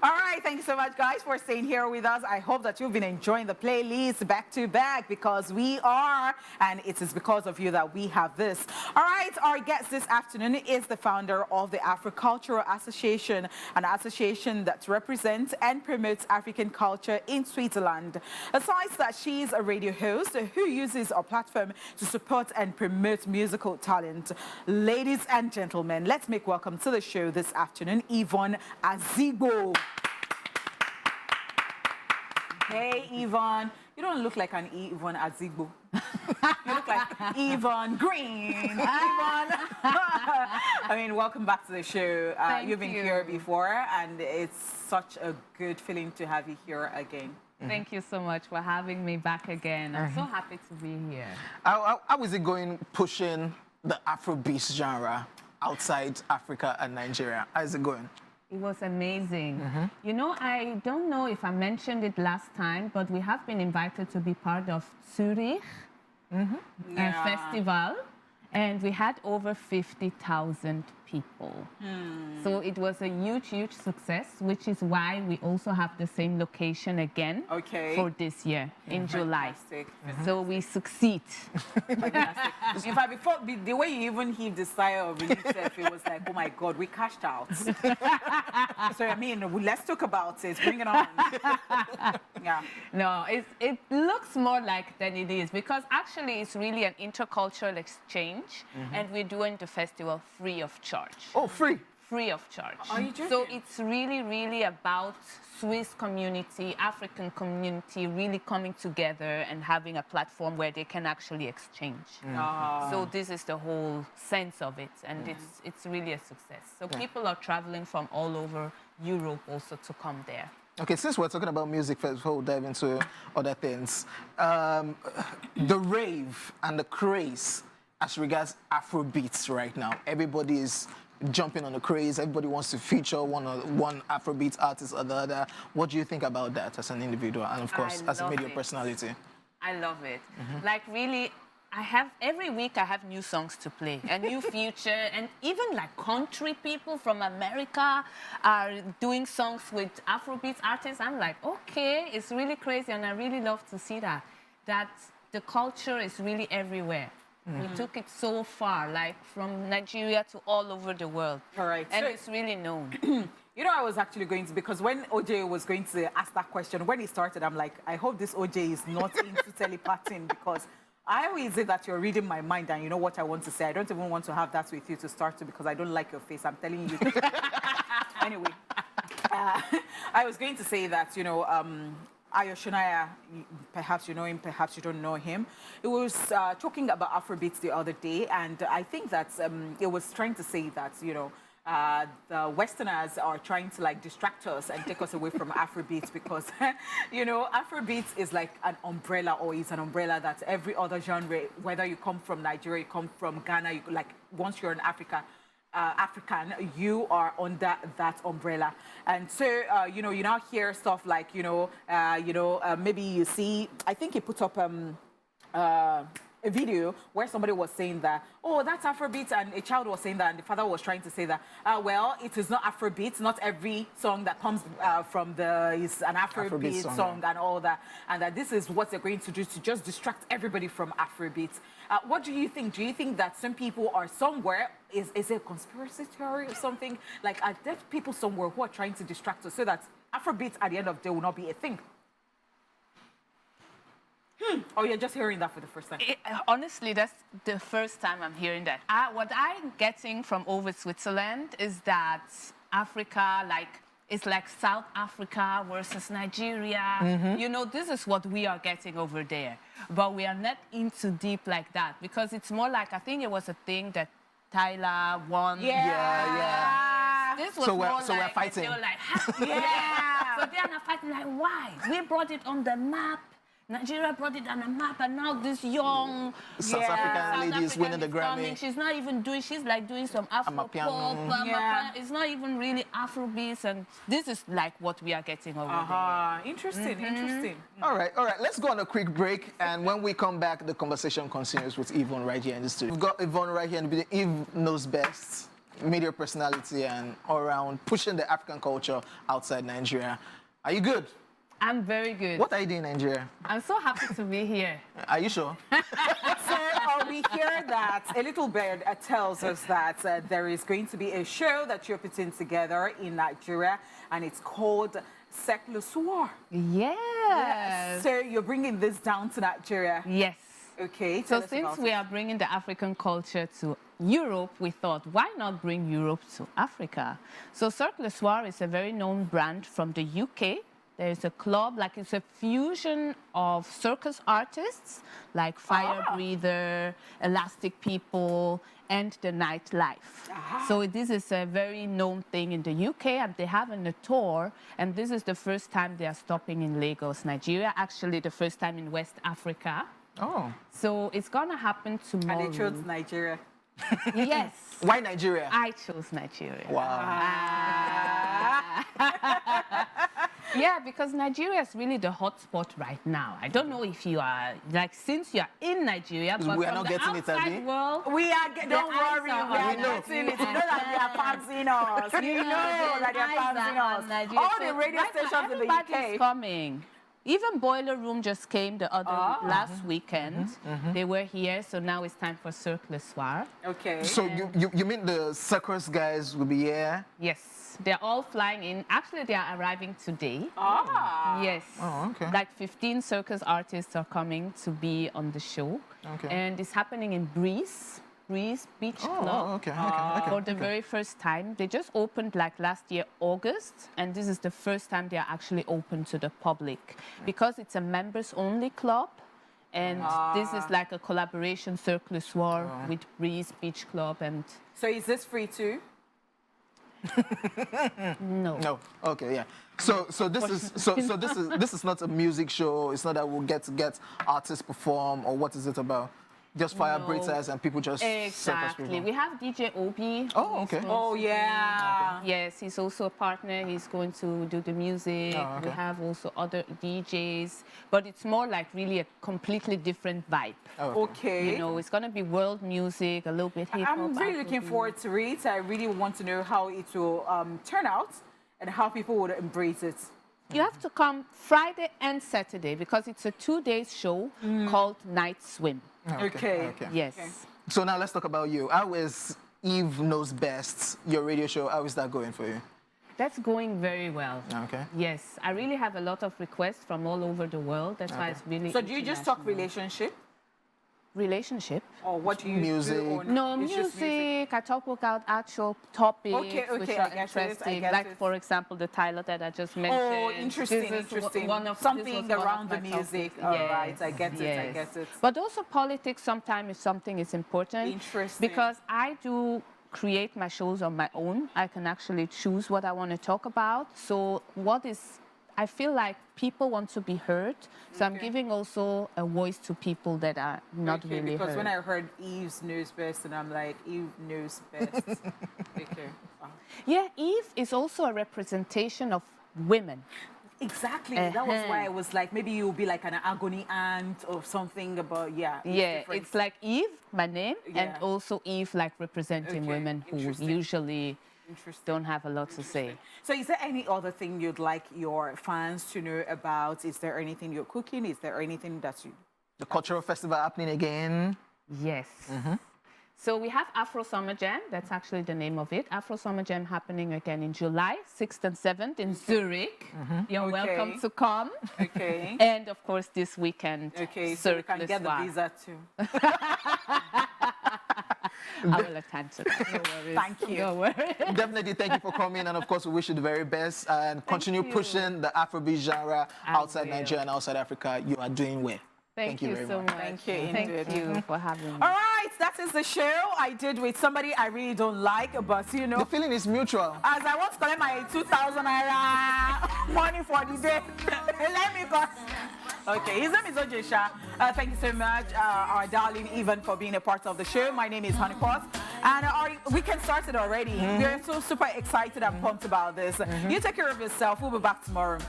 All right, thank you so much, guys, for staying here with us. I hope that you've been enjoying the playlist back to back, because we are, and it is because of you that we have this. All right, our guest this afternoon is the founder of the Afro-Cultural Association, an association that represents and promotes African culture in Switzerland. Aside that, she's a radio host who uses our platform to support and promote musical talent. Ladies and gentlemen, let's make welcome to the show this afternoon, Yvonne Azigbo. Hey, Yvonne. You don't look like an Yvonne Azigbo. You look like Yvonne Green. Yvonne. I mean, welcome back to the show. You've been here before, and it's such a good feeling to have you here again. Thank you so much for having me back again. I'm so happy to be here. How is it going pushing the Afrobeat genre outside Africa and Nigeria? How is it going? It was amazing. You know, I don't know if I mentioned it last time, but we have been invited to be part of Cirus festival, and we had over 50,000 people. So it was a huge, huge success, which is why we also have the same location again for this year in July. So we succeed. In fact, before the way you even heaved the sigh of relief, it was like, oh my God, we cashed out. So I mean, let's talk about it. Bring it on. Yeah. No, it looks more like than it is, because actually it's really an intercultural exchange, and we're doing the festival free of charge. Oh, free? Free of charge. Are you joking? So it's really, really about Swiss community, African community really coming together and having a platform where they can actually exchange. So this is the whole sense of it, and it's really a success. So people are traveling from all over Europe also to come there. Okay, since we're talking about music first, before we dive into other things, the rave and the craze as regards Afrobeats right now. Everybody is jumping on the craze. Everybody wants to feature one Afrobeat artist or the other. What do you think about that as an individual and, of course, as a media personality? I love it. Like, really, every week I have new songs to play, a new feature, and even like country people from America are doing songs with Afrobeat artists. I'm like, okay, it's really crazy, and I really love to see that the culture is really everywhere. We took it so far, like from Nigeria to all over the world. All right. And it's really known. You know, I was actually going to, because when OJ was going to ask that question, when he started, I'm like, I hope this OJ is not into telepathing, because I always say that you're reading my mind and you know what I want to say. I don't even want to have that with you to start to, because I don't like your face. I'm telling you. Anyway, I was going to say that, you know, Ayo Shunaya, perhaps you know him, perhaps you don't know him. It was talking about Afrobeats the other day, and I think that it was trying to say that, you know, the Westerners are trying to like distract us and take us away from Afrobeats, because, you know, Afrobeats is like an umbrella, or is an umbrella that every other genre, whether you come from Nigeria, you come from Ghana, you, like once you're in Africa, African, you are under that umbrella. And so, you know, you now hear stuff like, maybe you see, I think he put up a video where somebody was saying that, oh, that's Afrobeat, and a child was saying that, and the father was trying to say that, well, it is not Afrobeat, not every song that comes from is an Afrobeat song and all that, and that this is what they're going to do to just distract everybody from Afrobeat. What do you think? Do you think that some people are somewhere, is it a conspiracy theory or something? Like, are there people somewhere who are trying to distract us so that Afrobeat at the end of the day will not be a thing? Oh, you're just hearing that for the first time? Honestly, that's the first time I'm hearing that. What I'm getting from over Switzerland is that Africa, it's like South Africa versus Nigeria. You know, this is what we are getting over there. But we are not into deep like that, because it's more like, I think it was a thing that Tyla won. Yeah. This was so we're fighting. They were like, so they are not fighting, like, why? We brought it on the map. Nigeria brought it on the map, and now this young South African lady is winning the Grammy. She's not even doing, she's like doing some Afro-pop. It's not even really Afrobeats, and this is like what we are getting over there. Interesting, interesting. All right, let's go on a quick break, and when we come back, the conversation continues with Yvonne right here in the studio. We've got Yvonne right here, and Eve knows best. media personality and all around pushing the African culture outside Nigeria. Are you good? I'm very good. What are you doing in Nigeria? I'm so happy to be here. Are you sure? So we hear that a little bit tells us that there is going to be a show that you're putting together in Nigeria, and it's called Cirlo. Yes. So you're bringing this down to Nigeria. Yes. Okay. So since we are bringing the African culture to Europe, we thought, why not bring Europe to Africa? So Cirlo is a very known brand from the UK. There's a club, like it's a fusion of circus artists, like Fire Breather, Elastic People, and the nightlife. So this is a very known thing in the UK, and they have a tour, and this is the first time they are stopping in Lagos, Nigeria, actually the first time in West Africa. Oh. So it's gonna happen tomorrow. And they chose Nigeria. Yes. Why Nigeria? I chose Nigeria. Wow. Yeah, because Nigeria is really the hotspot right now. I don't know if you are, like, since you are in Nigeria, but we are from not the getting it, outside Abi? world, We are, don't worry, we are We know. getting it. You know that they are fancying us. You know that they are fancying us. All the radio stations in the everybody's UK. coming. Even Boiler Room just came the other last weekend. They were here, so now it's time for Cirlo. Okay. So you mean the circus guys will be here? Yes, they're all flying in. Actually, they are arriving today. Yes. Oh, okay. Like 15 circus artists are coming to be on the show. Okay. And it's happening in Breeze Beach Club. Oh, okay, okay. For the very first time. They just opened like last year, August, and this is the first time they are actually open to the public because it's a members-only club, and this is like a collaboration Cirlo with Breeze Beach Club. And So is this free too? no. No. Okay, yeah. So this is not a music show. It's not that we'll get artists perform, or what is it about? Just fire No. breathers and people just circus people. Exactly. We have DJ Obi. Oh, okay. Oh, yeah. Yes, he's also a partner. He's going to do the music. Oh, okay. We have also other DJs, but it's more like really a completely different vibe. Oh, Okay. You know, it's going to be world music, a little bit hip hop. I'm really looking forward to it. I really want to know how it will turn out and how people would embrace it. You have to come Friday and Saturday because it's a 2-day show called Night Swim. Okay. Yes. Okay. So now let's talk about you. How is Eve Knows Best, your radio show? How is that going for you? That's going very well. Okay. Yes, I really have a lot of requests from all over the world. That's why it's really So do you just talk international. relationship? Relationship? Or what do you Music. do? Or No, it's just music. I talk about actual topics Okay, which okay, are I get it, I interesting. get Like, it. for example, the Tyla that I just mentioned. Oh, interesting, This is interesting. one of- this Something was one of around the my music. topics. All right, I get it, I yes. get it. But also politics sometimes if something is important. Interesting. Because I do create my shows on my own. I can actually choose what I want to talk about. So I feel like people want to be heard. So I'm giving also a voice to people that are not Okay, really because heard. when I heard Eve's knows best, and I'm like, Eve knows best. Okay. Wow. Yeah, Eve is also a representation of women. Exactly. That was why I was like, maybe you'll be like an agony aunt or something about, yeah. It's like Eve, my name, and Yeah. also Eve, like representing Okay, women who interesting. usually Interesting. don't have a lot to say. So is there any other thing you'd like your fans to know about? Is there anything you're cooking? Is there anything that you... The cultural festival happening again. Yes. So we have Afro Summer Jam. That's actually the name of it. Afro Summer Jam happening again in July 6th and 7th in Zurich. You're Okay. welcome to come. Okay. And of course, this weekend, Okay, so you can get the Cirlo. visa too. I will attend to that. No worries. Thank you. No worries. Definitely thank you for coming, and of course we wish you the very best and continue you. pushing the Afrobeat genre I outside will. Nigeria and outside Africa. You are doing well. Thank you you very so much. much. Thank you, Thank indeed. you for having me. All right, that is the show I did with somebody I really don't like, but you know, The feeling is mutual. as I want to collect my 2,000 naira money for the day, let me go. Okay, his name is Ojesha. Thank you so much, our darling Yvonne, for being a part of the show. My name is Honeypot, and our weekend started already. We're so super excited and pumped about this. You take care of yourself. We'll be back tomorrow.